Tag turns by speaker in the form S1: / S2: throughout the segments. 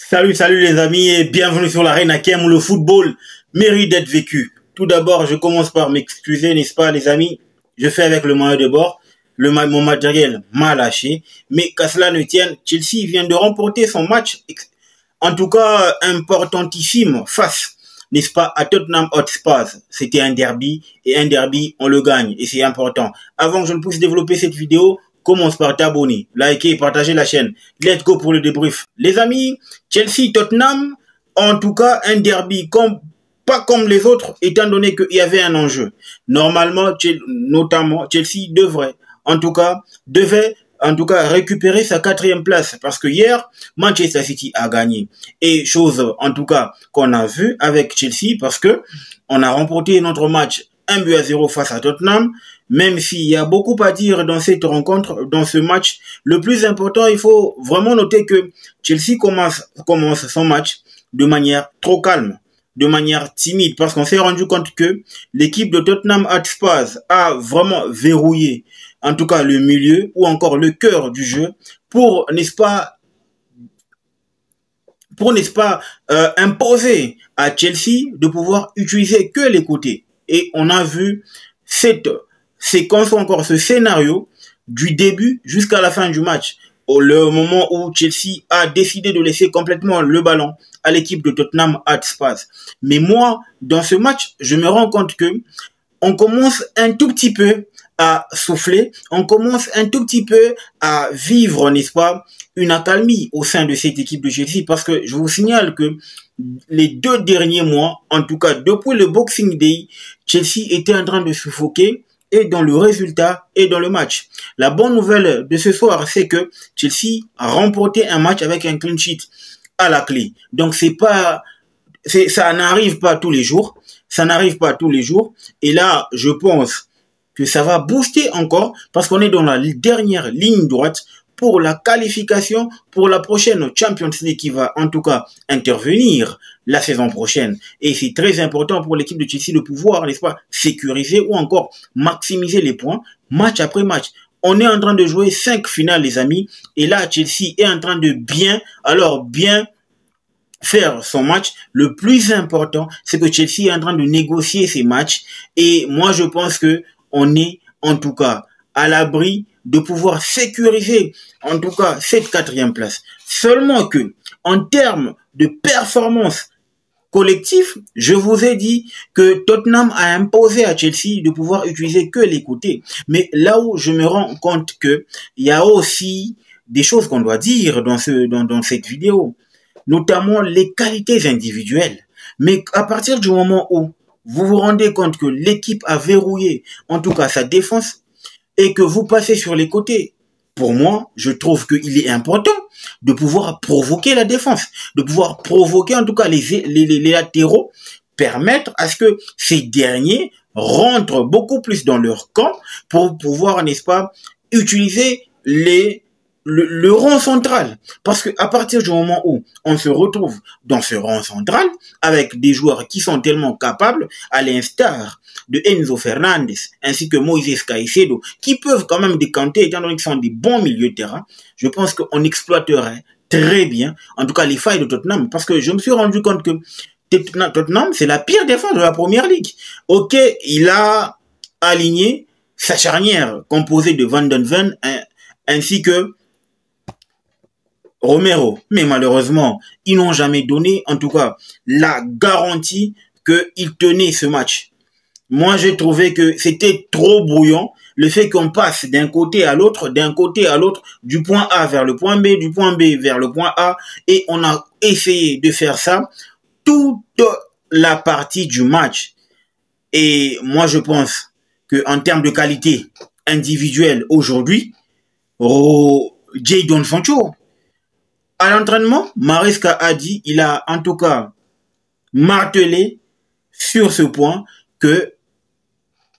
S1: Salut les amis et bienvenue sur l'arène Hakem où le football mérite d'être vécu. Tout d'abord, je commence par m'excuser, n'est-ce pas les amis? Je fais avec le maillot de bord, mon matériel m'a lâché, mais qu'à cela ne tienne, Chelsea vient de remporter son match, en tout cas importantissime, face, n'est-ce pas, à Tottenham Hotspur. C'était un derby, et un derby, on le gagne, et c'est important. Avant que je ne puisse développer cette vidéo, commence par t'abonner, liker et partager la chaîne. Let's go pour le débrief. Les amis, Chelsea-Tottenham, en tout cas, un derby pas comme les autres, étant donné qu'il y avait un enjeu. Normalement, notamment, Chelsea devait récupérer sa 4e place parce que hier, Manchester City a gagné. Et chose, en tout cas, qu'on a vu avec Chelsea parce que on a remporté notre match 1-0 face à Tottenham. Même s'il y a beaucoup à dire dans cette rencontre, dans ce match, le plus important, il faut vraiment noter que Chelsea commence son match de manière trop calme, de manière timide, parce qu'on s'est rendu compte que l'équipe de Tottenham Hotspur a vraiment verrouillé, en tout cas le milieu ou encore le cœur du jeu, pour, n'est-ce pas, imposer à Chelsea de pouvoir utiliser que les côtés. Et on a vu cette séquence ou encore ce scénario du début jusqu'à la fin du match. Le moment où Chelsea a décidé de laisser complètement le ballon à l'équipe de Tottenham Hotspur. Mais moi, dans ce match, je me rends compte que on commence un tout petit peu à souffler, on commence un tout petit peu à vivre, n'est-ce pas, une accalmie au sein de cette équipe de Chelsea, parce que je vous signale que les 2 derniers mois, en tout cas depuis le Boxing Day, Chelsea était en train de suffoquer et dans le résultat et dans le match. La bonne nouvelle de ce soir, c'est que Chelsea a remporté un match avec un clean sheet à la clé. Donc ça n'arrive pas tous les jours. Ça n'arrive pas tous les jours. Et là, je pense que ça va booster encore parce qu'on est dans la dernière ligne droite pour la qualification pour la prochaine Champions League qui va en tout cas intervenir la saison prochaine. Et c'est très important pour l'équipe de Chelsea de pouvoir, n'est-ce pas, sécuriser ou encore maximiser les points match après match. On est en train de jouer 5 finales, les amis. Et là, Chelsea est en train de bien faire son match. Le plus important, c'est que Chelsea est en train de négocier ses matchs. Et moi, je pense que on est en tout cas à l'abri de pouvoir sécuriser en tout cas cette 4e place. Seulement que en termes de performance collective, je vous ai dit que Tottenham a imposé à Chelsea de pouvoir utiliser que les côtés. Mais là où je me rends compte que il y a aussi des choses qu'on doit dire dans cette vidéo, notamment les qualités individuelles. Mais à partir du moment où vous vous rendez compte que l'équipe a verrouillé, en tout cas sa défense, et que vous passez sur les côtés, pour moi, je trouve qu'il est important de pouvoir provoquer la défense, de pouvoir provoquer en tout cas les latéraux, permettre à ce que ces derniers rentrent beaucoup plus dans leur camp pour pouvoir, n'est-ce pas, utiliser le rang central. Parce que à partir du moment où on se retrouve dans ce rang central, avec des joueurs qui sont tellement capables, à l'instar de Enzo Fernandez, ainsi que Moïse Caicedo, qui peuvent quand même décanter, étant donné qu'ils sont des bons milieux de terrain, je pense qu'on exploiterait très bien, en tout cas les failles de Tottenham, parce que je me suis rendu compte que Tottenham, c'est la pire défense de la Première Ligue. Ok, il a aligné sa charnière composée de Van den Ven, ainsi que Romero, mais malheureusement, ils n'ont jamais donné, en tout cas, la garantie qu'ils tenaient ce match. Moi, j'ai trouvé que c'était trop brouillon, le fait qu'on passe d'un côté à l'autre, du point A vers le point B, du point B vers le point A, et on a essayé de faire ça toute la partie du match. Et moi, je pense que en termes de qualité individuelle aujourd'hui, Jadon Sancho, à l'entraînement, Maresca a dit, il a en tout cas martelé sur ce point que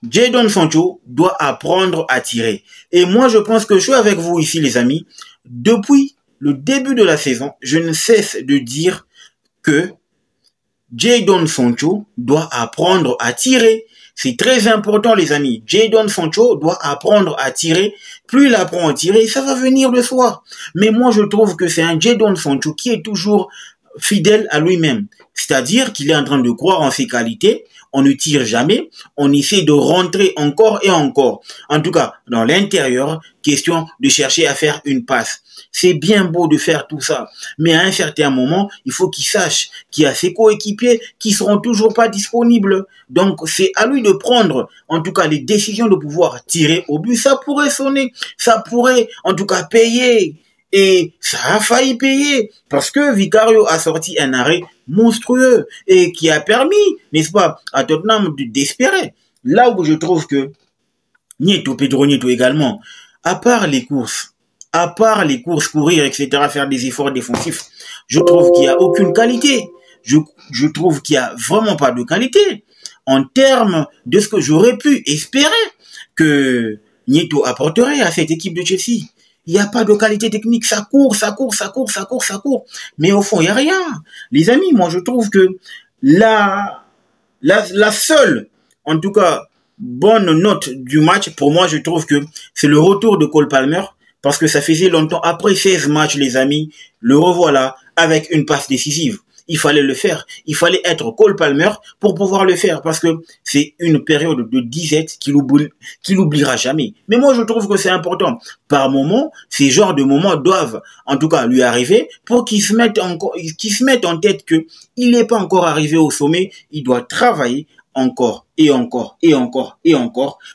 S1: Jadon Sancho doit apprendre à tirer. Et moi, je pense que je suis avec vous ici, les amis. Depuis le début de la saison, je ne cesse de dire que Jadon Sancho doit apprendre à tirer. C'est très important, les amis. Jadon Sancho doit apprendre à tirer. Plus il apprend à tirer, ça va venir de soi. Mais moi, je trouve que c'est un Jadon Sancho qui est toujours fidèle à lui-même. C'est-à-dire qu'il est en train de croire en ses qualités. On ne tire jamais. On essaie de rentrer encore et encore. En tout cas, dans l'intérieur, question de chercher à faire une passe. C'est bien beau de faire tout ça. Mais à un certain moment, il faut qu'il sache qu'il y a ses coéquipiers qui seront toujours pas disponibles. Donc, c'est à lui de prendre, en tout cas, les décisions de pouvoir tirer au but. Ça pourrait sonner. Ça pourrait, en tout cas, payer. Et ça a failli payer parce que Vicario a sorti un arrêt monstrueux et qui a permis, n'est-ce pas, à Tottenham d'espérer. Là où je trouve que Pedro Nieto également, à part les courses, courir, etc., faire des efforts défensifs, je trouve qu'il n'y a aucune qualité. Je trouve qu'il n'y a vraiment pas de qualité en termes de ce que j'aurais pu espérer que Nieto apporterait à cette équipe de Chelsea. Il n'y a pas de qualité technique, ça court. Mais au fond, il n'y a rien. Les amis, moi, je trouve que la seule, en tout cas, bonne note du match, pour moi, je trouve que c'est le retour de Cole Palmer, parce que ça faisait longtemps, après 16 matchs, les amis, le revoilà avec une passe décisive. Il fallait le faire. Il fallait être Cole Palmer pour pouvoir le faire parce que c'est une période de disette qu'il oubliera jamais. Mais moi, je trouve que c'est important. Par moment, ces genres de moments doivent, en tout cas, lui arriver pour qu'il se mette en tête que il n'est pas encore arrivé au sommet. Il doit travailler encore et encore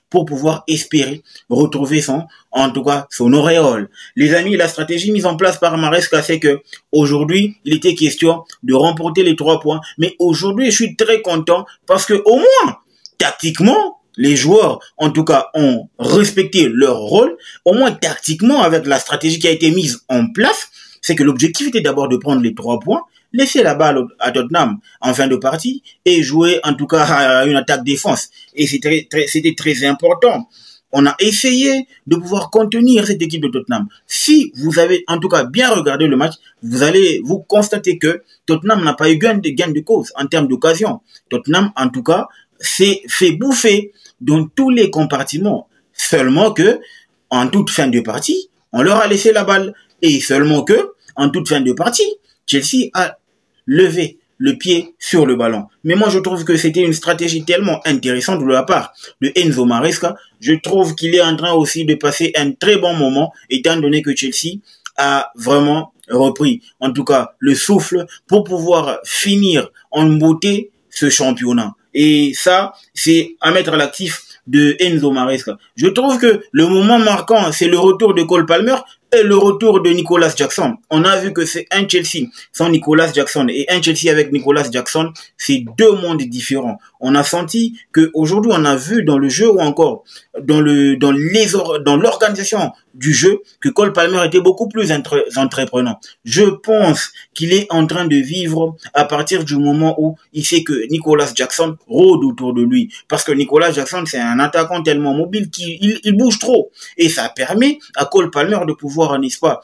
S1: pour pouvoir espérer retrouver en tout cas, son auréole. Les amis, la stratégie mise en place par Maresca, c'est que aujourd'hui, il était question de remporter les 3 points. Mais aujourd'hui, je suis très content parce que au moins, tactiquement, les joueurs, en tout cas, ont respecté leur rôle. Au moins, tactiquement, avec la stratégie qui a été mise en place, c'est que l'objectif était d'abord de prendre les 3 points, laisser la balle à Tottenham en fin de partie et jouer en tout cas à une attaque-défense. Et c'était très important. On a essayé de pouvoir contenir cette équipe de Tottenham. Si vous avez en tout cas bien regardé le match, vous constater que Tottenham n'a pas eu gain de cause en termes d'occasion. Tottenham, en tout cas, s'est fait bouffer dans tous les compartiments. Seulement que, en toute fin de partie, on leur a laissé la balle. Et seulement que, en toute fin de partie, Chelsea a levé le pied sur le ballon. Mais moi, je trouve que c'était une stratégie tellement intéressante de la part de Enzo Maresca. Je trouve qu'il est en train aussi de passer un très bon moment, étant donné que Chelsea a vraiment repris, en tout cas, le souffle pour pouvoir finir en beauté ce championnat. Et ça, c'est à mettre à l'actif de Enzo Maresca. Je trouve que le moment marquant, c'est le retour de Cole Palmer et le retour de Nicolas Jackson. On a vu que c'est un Chelsea sans Nicolas Jackson et un Chelsea avec Nicolas Jackson, c'est 2 mondes différents. On a senti que aujourd'hui on a vu dans le jeu ou encore dans l'organisation du jeu que Cole Palmer était beaucoup plus entreprenant. Je pense qu'il est en train de vivre à partir du moment où il sait que Nicolas Jackson rôde autour de lui. Parce que Nicolas Jackson, c'est un attaquant tellement mobile qu'il bouge trop. Et ça permet à Cole Palmer de pouvoir, n'est-ce pas,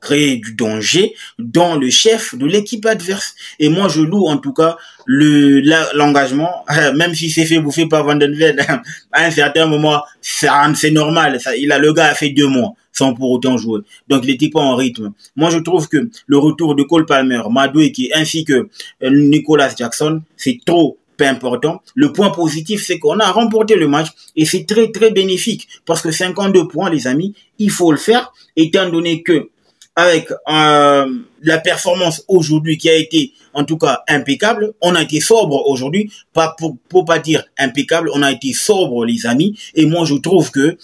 S1: créer du danger dans le chef de l'équipe adverse. Et moi, je loue en tout cas l'engagement, même si c'est fait bouffer par Van den Ven, à un certain moment, c'est normal. Le gars a fait 2 mois sans pour autant jouer. Donc, il n'était pas en rythme. Moi, je trouve que le retour de Cole Palmer, Madueke, ainsi que Nicolas Jackson, c'est trop important. Le point positif, c'est qu'on a remporté le match et c'est très, très bénéfique parce que 52 points, les amis, il faut le faire, étant donné que avec la performance aujourd'hui qui a été en tout cas impeccable, on a été sobre aujourd'hui, pas pour pas dire impeccable, on a été sobre les amis, et moi je trouve que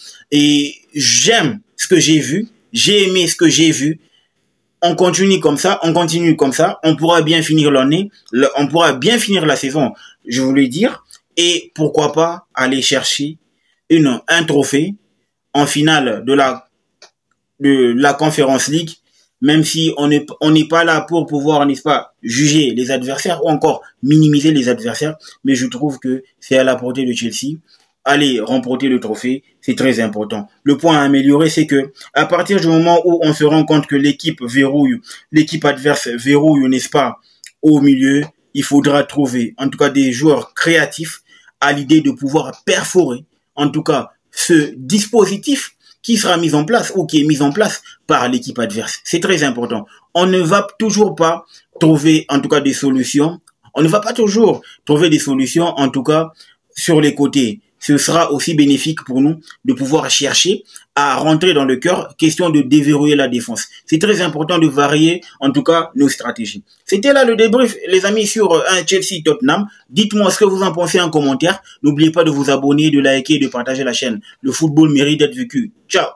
S1: j'aime ce que j'ai vu, j'ai aimé ce que j'ai vu. On continue comme ça, on pourra bien finir l'année, on pourra bien finir la saison, je voulais dire, et pourquoi pas aller chercher un trophée en finale de la Conference League, même si on n'est pas là pour pouvoir, n'est-ce pas, juger les adversaires ou encore minimiser les adversaires, mais je trouve que c'est à la portée de Chelsea. Aller remporter le trophée, c'est très important. Le point à améliorer, c'est que à partir du moment où on se rend compte que l'équipe adverse verrouille, n'est-ce pas, au milieu, il faudra trouver, en tout cas, des joueurs créatifs à l'idée de pouvoir perforer, en tout cas, ce dispositif qui sera mis en place ou qui est mis en place par l'équipe adverse. C'est très important. On ne va toujours pas trouver, en tout cas, des solutions. On ne va pas toujours trouver des solutions, en tout cas, sur les côtés. Ce sera aussi bénéfique pour nous de pouvoir chercher à rentrer dans le cœur, question de déverrouiller la défense. C'est très important de varier, en tout cas, nos stratégies. C'était là le débrief, les amis, sur un Chelsea-Tottenham. Dites-moi ce que vous en pensez en commentaire. N'oubliez pas de vous abonner, de liker et de partager la chaîne. Le football mérite d'être vécu. Ciao!